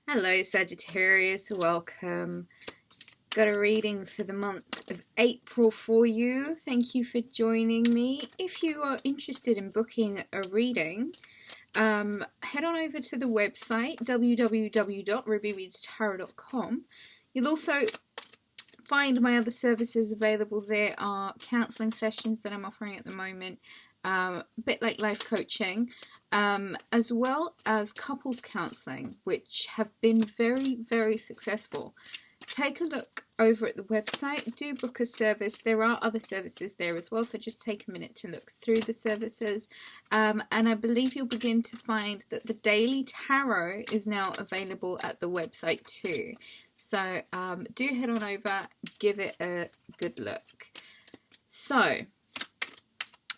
Hello, Sagittarius. Welcome. Got a reading for the month of April for you. Thank you for joining me. If you are interested in booking a reading, head on over to the website www.rubyreadstarot.com. You'll also find my other services available. There are counseling sessions that I'm offering at the moment, a bit like life coaching, as well as couples counseling, which have been very, very successful. Take a look over at the website. Do book a service. There are other services there as well, so just take a minute to look through the services. And I believe you'll begin to find that the daily tarot is now available at the website too. So do head on over, give it a good look. So,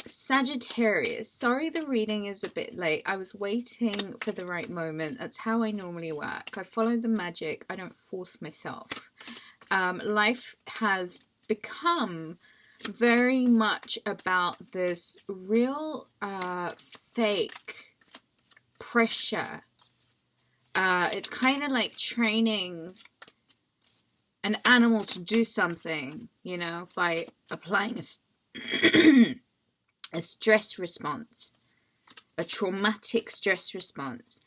Sagittarius, sorry the reading is a bit late. I was waiting for the right moment. That's how I normally work. I follow the magic. I don't force myself. Life has become very much about this real fake pressure. It's kind of like training an animal to do something, you know, by applying a stress response, a traumatic stress response.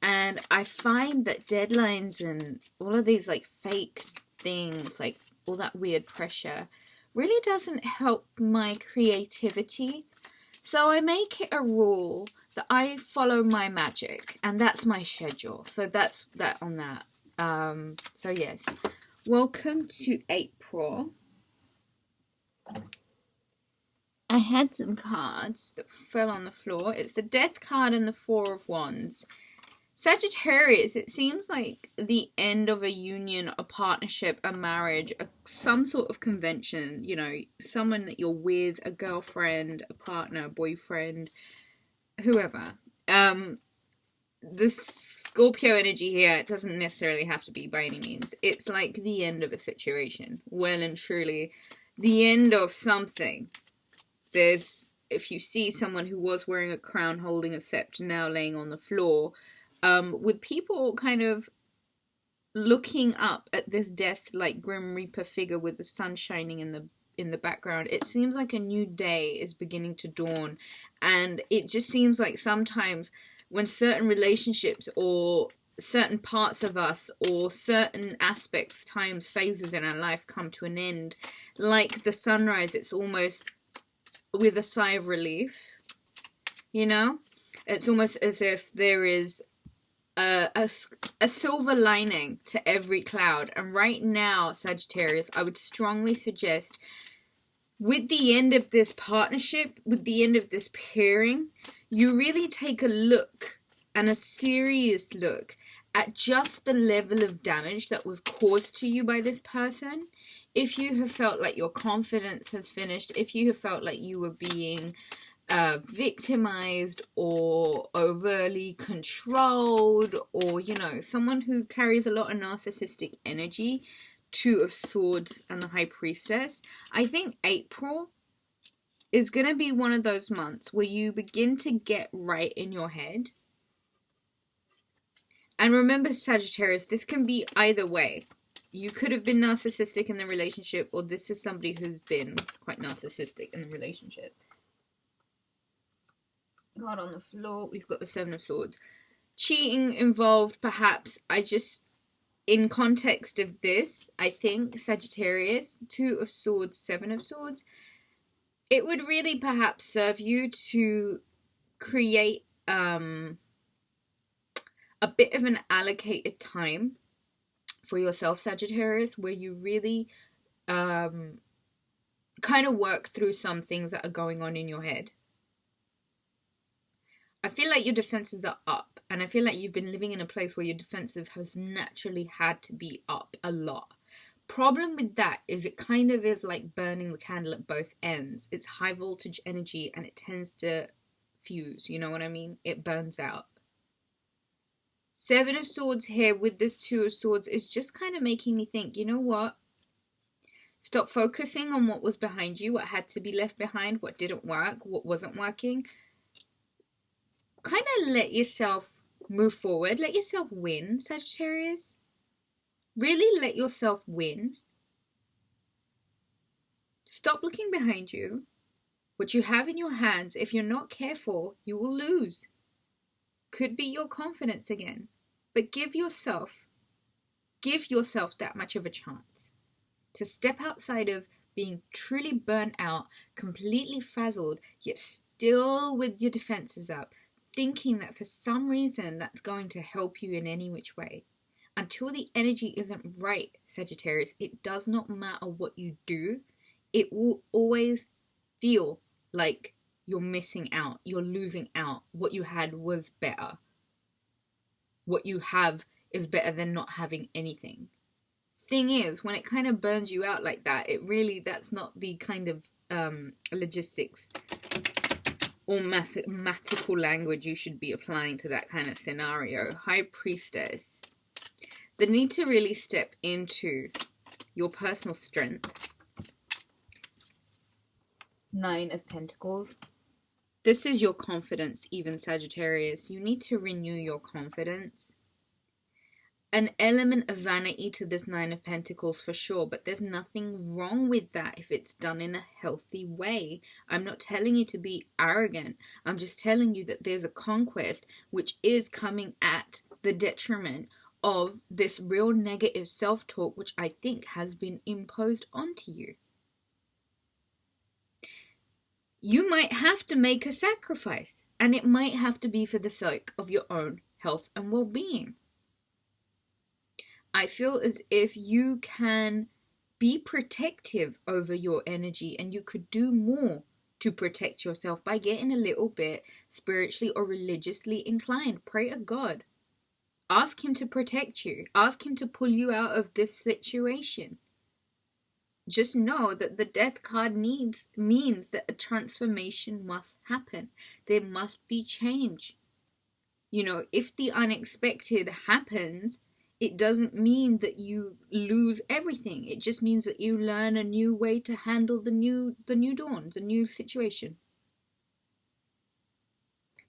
And I find that deadlines and all of these like fake things, like all that weird pressure, really doesn't help my creativity. So I make it a rule that I follow my magic, and that's my schedule. So that's that on that. So yes, welcome to April. I had some cards that fell on the floor. It's the Death card and the Four of Wands. Sagittarius, it seems like the end of a union, a partnership, a marriage, some sort of convention, you know, someone that you're with, a girlfriend, a partner, a boyfriend, whoever. The Scorpio energy here, it doesn't necessarily have to be by any means. It's like the end of a situation. Well and truly, the end of something. If you see someone who was wearing a crown holding a scepter now laying on the floor, with people kind of looking up at this death like Grim Reaper figure with the sun shining in the background, it seems like a new day is beginning to dawn. And it just seems like sometimes when certain relationships or certain parts of us or certain aspects, times, phases in our life come to an end, like the sunrise, it's almost with a sigh of relief, you know? It's almost as if there is a silver lining to every cloud. And right now, Sagittarius, I would strongly suggest, with the end of this partnership, with the end of this pairing, you really take a look, and a serious look, at just the level of damage that was caused to you by this person. If you have felt like your confidence has finished, if you have felt like you were being victimized or overly controlled, or, you know, someone who carries a lot of narcissistic energy, Two of Swords and the High Priestess, I think April is going to be one of those months where you begin to get right in your head. And remember, Sagittarius, this can be either way. You could have been narcissistic in the relationship, or this is somebody who's been quite narcissistic in the relationship. God on the floor, we've got the Seven of Swords. Cheating involved, perhaps. In context of this, I think, Sagittarius, Two of Swords, Seven of Swords, it would really perhaps serve you to create a bit of an allocated time for yourself, Sagittarius, where you really kind of work through some things that are going on in your head. I feel like your defenses are up, and I feel like you've been living in a place where your defensive has naturally had to be up a lot. Problem with that is it kind of is like burning the candle at both ends. It's high voltage energy and it tends to fuse, you know what I mean? It burns out. Seven of Swords here with this Two of Swords is just kind of making me think, you know what? Stop focusing on what was behind you, what had to be left behind, what didn't work, what wasn't working. Kind of let yourself Move forward. Let yourself win, Sagittarius. Really let yourself win. Stop looking behind you. What you have in your hands, if you're not careful, you will lose. Could be your confidence again. But give yourself that much of a chance to step outside of being truly burnt out, completely frazzled, yet still with your defenses up, thinking that for some reason that's going to help you in any which way. Until the energy isn't right, Sagittarius, it does not matter what you do. It will always feel like you're missing out, you're losing out. What you had was better. What you have is better than not having anything. Thing is, when it kind of burns you out like that, that's not the kind of logistics or mathematical language you should be applying to that kind of scenario. High Priestess. The need to really step into your personal strength. 9 of Pentacles. This is your confidence, even Sagittarius. You need to renew your confidence. An element of vanity to this 9 of Pentacles for sure, but there's nothing wrong with that if it's done in a healthy way. I'm not telling you to be arrogant. I'm just telling you that there's a conquest which is coming at the detriment of this real negative self-talk, which I think has been imposed onto you. You might have to make a sacrifice, and it might have to be for the sake of your own health and well-being. I feel as if you can be protective over your energy, and you could do more to protect yourself by getting a little bit spiritually or religiously inclined. Pray to God. Ask him to protect you. Ask him to pull you out of this situation. Just know that the Death card means that a transformation must happen. There must be change. You know, if the unexpected happens, it doesn't mean that you lose everything. It just means that you learn a new way to handle the new dawn, the new situation.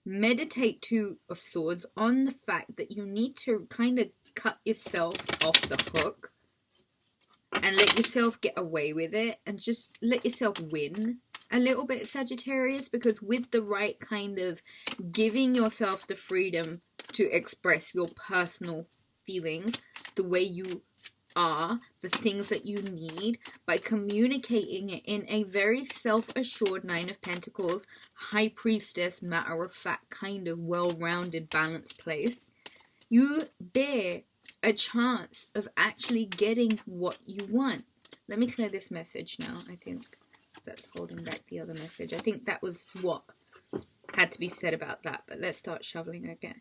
Meditate, 2 of Swords, on the fact that you need to kind of cut yourself off the hook and let yourself get away with it, and just let yourself win a little bit, Sagittarius, because with the right kind of giving yourself the freedom to express your personal feelings, the way you are, the things that you need, by communicating it in a very self-assured 9 of Pentacles, High Priestess, matter-of-fact, kind of well-rounded, balanced place, you bear a chance of actually getting what you want. Let me clear this message now. I think that's holding back the other message. I think that was what had to be said about that. But let's start shoveling again.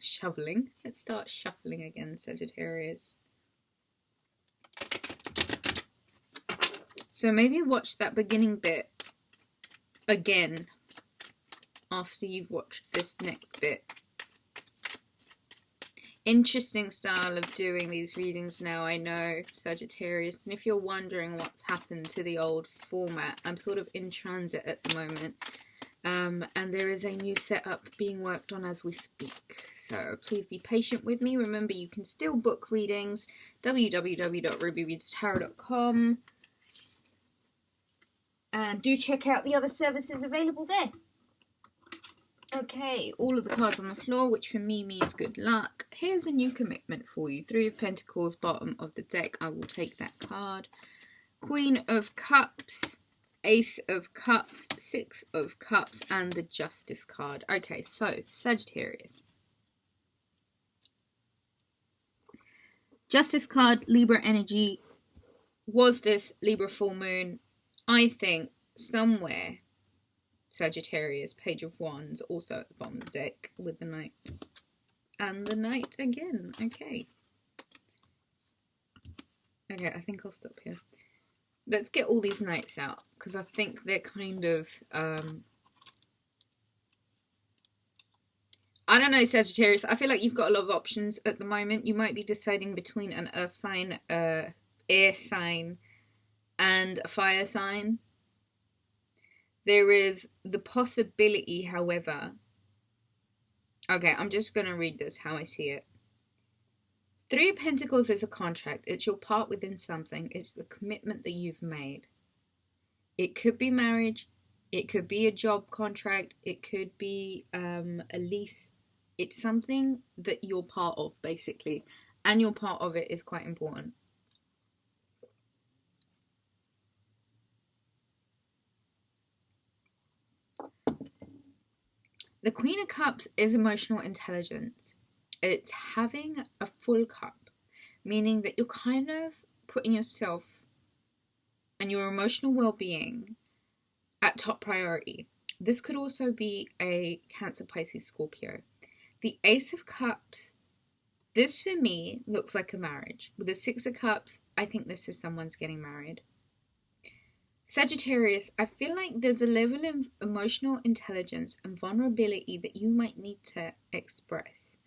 Let's start shuffling again, Sagittarius. So maybe watch that beginning bit again after you've watched this next bit. Interesting style of doing these readings now, I know, Sagittarius. And if you're wondering what's happened to the old format, I'm sort of in transit at the moment. And there is a new setup being worked on as we speak. So please be patient with me. Remember, you can still book readings. www.rubyreadstarot.com. And do check out the other services available there. Okay, all of the cards on the floor, which for me means good luck. Here's a new commitment for you. 3 of Pentacles, bottom of the deck. I will take that card. Queen of Cups, Ace of Cups, 6 of Cups, and the Justice card. Okay, so Sagittarius. Justice card, Libra energy. Was this Libra full moon? I think somewhere Sagittarius, Page of Wands, also at the bottom of the deck with the Knight. And the Knight again. Okay. Okay, I think I'll stop here. Let's get all these Knights out, because I think they're kind of, I don't know, Sagittarius. I feel like you've got a lot of options at the moment. You might be deciding between an Earth sign, air sign, and a fire sign. There is the possibility, however, Okay, I'm just going to read this how I see it. Three of Pentacles is a contract. It's your part within something. It's the commitment that you've made. It could be marriage. It could be a job contract. It could be a lease. It's something that you're part of, basically. And your part of it is quite important. The Queen of Cups is emotional intelligence. It's having a full cup, meaning that you're kind of putting yourself and your emotional well-being at top priority. This could also be a Cancer, Pisces, Scorpio. The Ace of Cups, this for me looks like a marriage. With the Six of Cups, I think this is someone's getting married. Sagittarius, I feel like there's a level of emotional intelligence and vulnerability that you might need to express.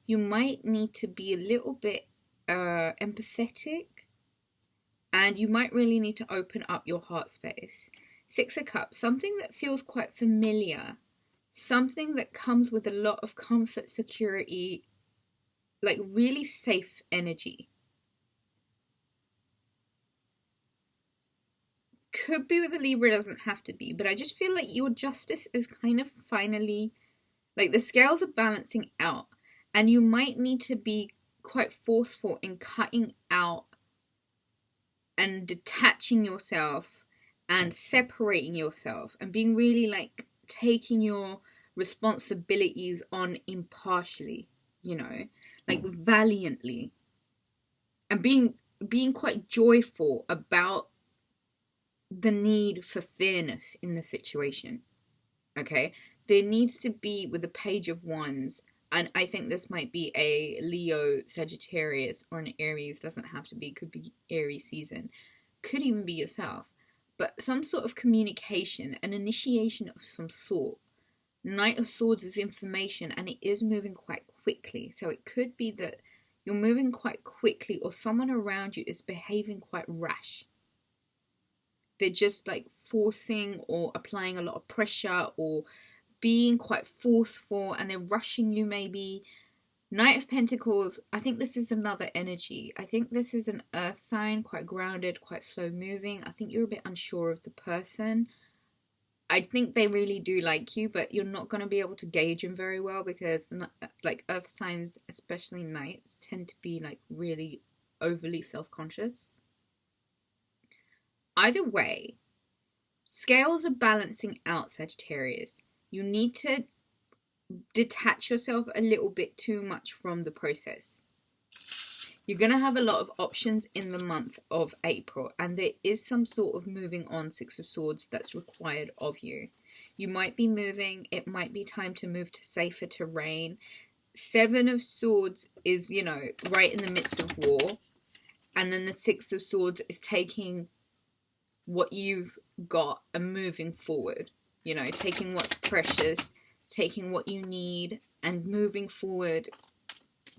You might need to be a little bit empathetic, and you might really need to open up your heart space. Six of Cups, something that feels quite familiar, something that comes with a lot of comfort, security, like really safe energy. Could be with a Libra, doesn't have to be, but I just feel like your justice is kind of finally, like the scales are balancing out, and you might need to be quite forceful in cutting out and detaching yourself and separating yourself and being really like taking your responsibilities on impartially, you know, like valiantly, and being quite joyful about the need for fairness in the situation. Okay, there needs to be, with the Page of Wands, and I think this might be a Leo, Sagittarius, or an Aries. Doesn't have to be, could be Aries season, could even be yourself, but some sort of communication, an initiation of some sort. Knight of Swords is information, and it is moving quite quickly, so it could be that you're moving quite quickly, or someone around you is behaving quite rash. They're just like forcing or applying a lot of pressure or being quite forceful, and they're rushing you maybe. Knight of Pentacles, I think this is another energy. I think this is an earth sign, quite grounded, quite slow moving. I think you're a bit unsure of the person. I think they really do like you, but you're not going to be able to gauge them very well, because like earth signs, especially knights, tend to be like really overly self-conscious. Either way, scales are balancing out, Sagittarius. You need to detach yourself a little bit too much from the process. You're going to have a lot of options in the month of April, and there is some sort of moving on, Six of Swords, that's required of you. You might be moving. It might be time to move to safer terrain. Seven of Swords is, you know, right in the midst of war. And then the Six of Swords is taking what you've got and moving forward, you know, taking what's precious, taking what you need, and moving forward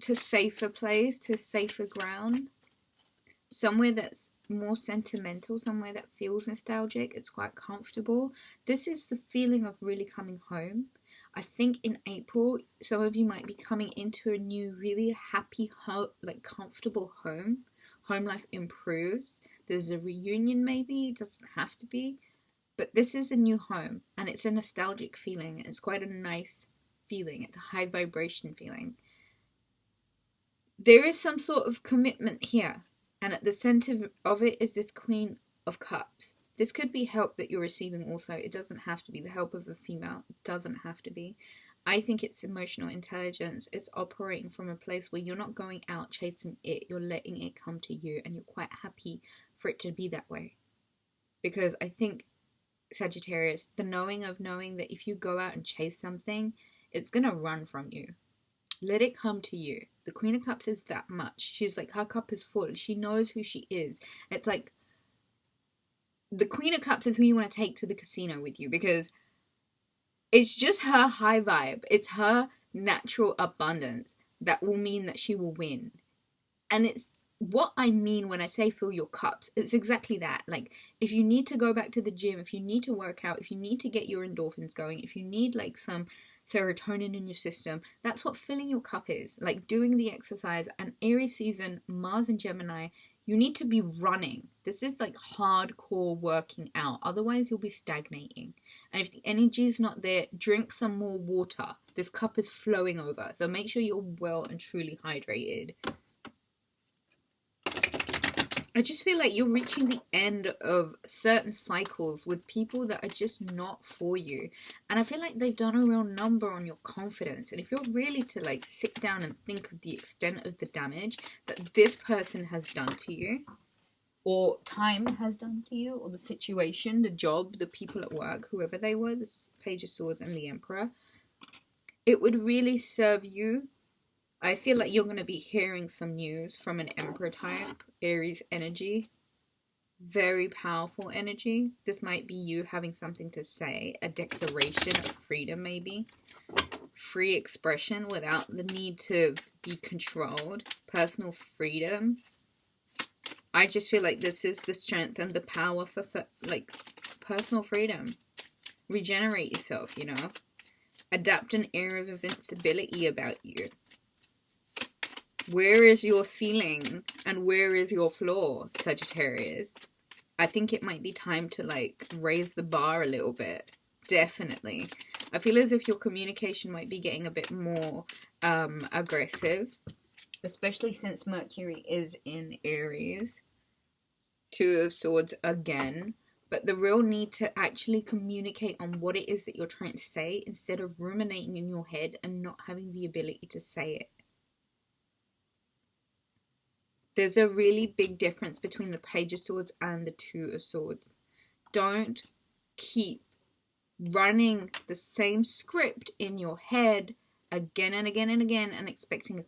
to safer place, to safer ground, somewhere that's more sentimental, somewhere that feels nostalgic. It's quite comfortable. This is the feeling of really coming home. I think in April, some of you might be coming into a new, really happy, like comfortable home. Home life improves. There's a reunion maybe, it doesn't have to be. But this is a new home, and it's a nostalgic feeling. It's quite a nice feeling. It's a high vibration feeling. There is some sort of commitment here, and at the center of it is this Queen of Cups. This could be help that you're receiving also. It doesn't have to be the help of a female. It doesn't have to be. I think it's emotional intelligence. It's operating from a place where you're not going out chasing it. You're letting it come to you, and you're quite happy for it to be that way. Because I think, Sagittarius, the knowing that if you go out and chase something, it's going to run from you. Let it come to you. The Queen of Cups is that much. She's like, her cup is full. She knows who she is. It's like, the Queen of Cups is who you want to take to the casino with you, because it's just her high vibe. It's her natural abundance that will mean that she will win. And it's what I mean when I say fill your cups. It's exactly that. Like, if you need to go back to the gym, if you need to work out, if you need to get your endorphins going, if you need like some serotonin in your system. That's what filling your cup is, like doing the exercise. And Aries season, Mars and Gemini, you need to be running. This is like hardcore working out. Otherwise, you'll be stagnating. And if the energy is not there, drink some more water. This cup is flowing over. So make sure you're well and truly hydrated. I just feel like you're reaching the end of certain cycles with people that are just not for you. And I feel like they've done a real number on your confidence. And if you're really to like sit down and think of the extent of the damage that this person has done to you, or time has done to you, or the situation, the job, the people at work, whoever they were, the Page of Swords and the Emperor, it would really serve you. I feel like you're going to be hearing some news from an Emperor type, Aries energy. Very powerful energy. This might be you having something to say, a declaration of freedom maybe. Free expression without the need to be controlled. Personal freedom. I just feel like this is the strength and the power for like personal freedom. Regenerate yourself, you know. Adapt an air of invincibility about you. Where is your ceiling and where is your floor, Sagittarius? I think it might be time to like raise the bar a little bit. Definitely. I feel as if your communication might be getting a bit more aggressive, especially since Mercury is in Aries. Two of Swords again. But the real need to actually communicate on what it is that you're trying to say instead of ruminating in your head and not having the ability to say it. There's a really big difference between the Page of Swords and the Two of Swords. Don't keep running the same script in your head again and again and again and expecting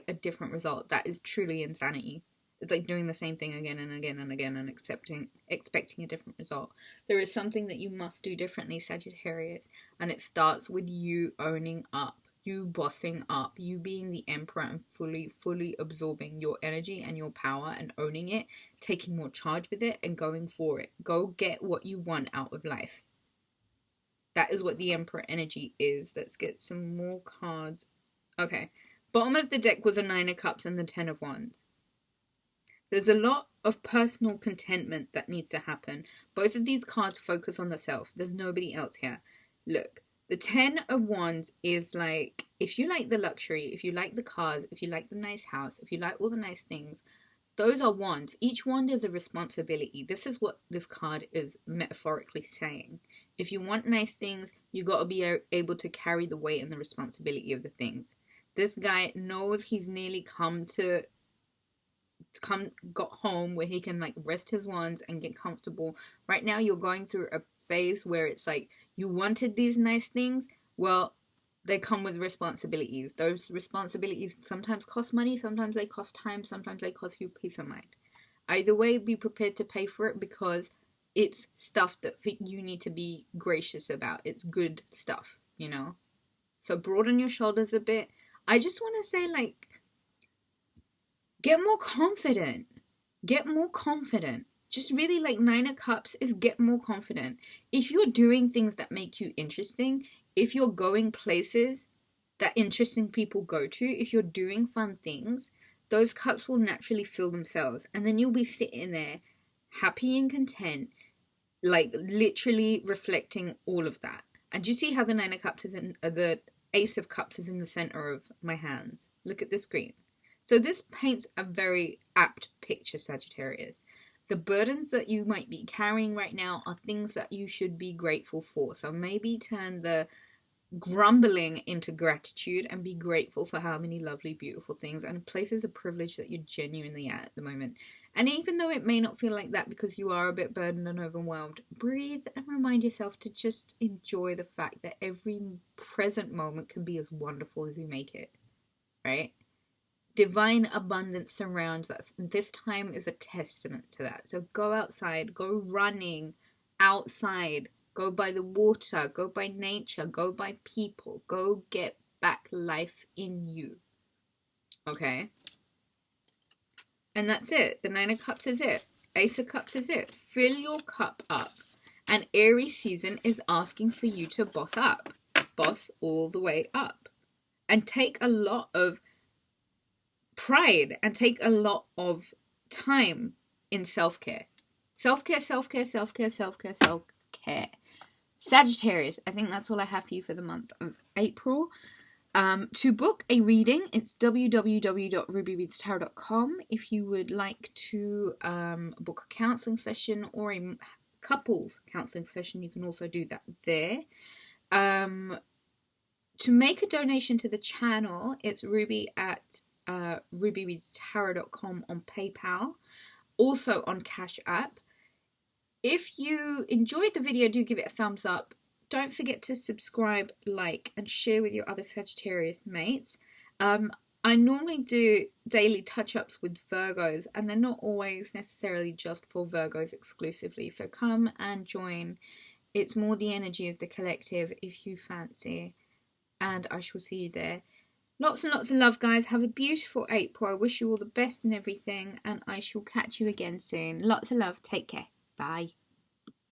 a different result. That is truly insanity. It's like doing the same thing again and again and again and expecting a different result. There is something that you must do differently, Sagittarius, and it starts with you owning up. You bossing up, you being the Emperor and fully absorbing your energy and your power and owning it, taking more charge with it and going for it. Go get what you want out of life. That is what the Emperor energy is. Let's get some more cards. Okay, bottom of the deck was a Nine of Cups and the Ten of Wands. There's a lot of personal contentment that needs to happen. Both of these cards focus on the self. There's nobody else here. Look. The Ten of Wands is like, if you like the luxury, if you like the cars, if you like the nice house, if you like all the nice things, those are wands. Each wand is a responsibility. This is what this card is metaphorically saying. If you want nice things, you got to be able to carry the weight and the responsibility of the things. This guy knows he's nearly got home where he can like rest his wands and get comfortable. Right now you're going through a phase where it's like, you wanted these nice things, well, they come with responsibilities. Those responsibilities sometimes cost money, sometimes they cost time, sometimes they cost you peace of mind. Either way, be prepared to pay for it because it's stuff that you need to be gracious about. It's good stuff, you know? So broaden your shoulders a bit. I just want to say, like, get more confident. Get more confident. Just really like Nine of Cups is get more confident. If you're doing things that make you interesting, if you're going places that interesting people go to, if you're doing fun things, those cups will naturally fill themselves. And then you'll be sitting there happy and content, like literally reflecting all of that. And you see how the Nine of Cups is in, the Ace of Cups is in the center of my hands. Look at the screen. So this paints a very apt picture, Sagittarius. The burdens that you might be carrying right now are things that you should be grateful for. So maybe turn the grumbling into gratitude and be grateful for how many lovely, beautiful things and places of privilege that you're genuinely at the moment. And even though it may not feel like that because you are a bit burdened and overwhelmed, breathe and remind yourself to just enjoy the fact that every present moment can be as wonderful as you make it, right? Divine abundance surrounds us. And this time is a testament to that. So go outside, go running outside, go by the water, go by nature, go by people, go get back life in you. Okay? And that's it. The Nine of Cups is it. Ace of Cups is it. Fill your cup up. And Aries season is asking for you to boss up. boss all the way up. And take a lot of pride and take a lot of time in self-care. Self-care, self-care, self-care, self-care, self-care. Sagittarius, I think that's all I have for you for the month of April. To book a reading, it's www.rubyreadstarot.com. If you would like to book a counselling session or a couples counselling session, you can also do that there. To make a donation to the channel, it's Ruby at rubyreadstarot.com on PayPal, also on Cash App. If you enjoyed the video, do give it a thumbs up. Don't forget to subscribe, like, and share with your other Sagittarius mates. I normally do daily touch-ups with Virgos, and they're not always necessarily just for Virgos exclusively. So come and join. It's more the energy of the collective if you fancy. And I shall see you there. Lots and lots of love, guys. Have a beautiful April. I wish you all the best and everything. And I shall catch you again soon. Lots of love. Take care. Bye.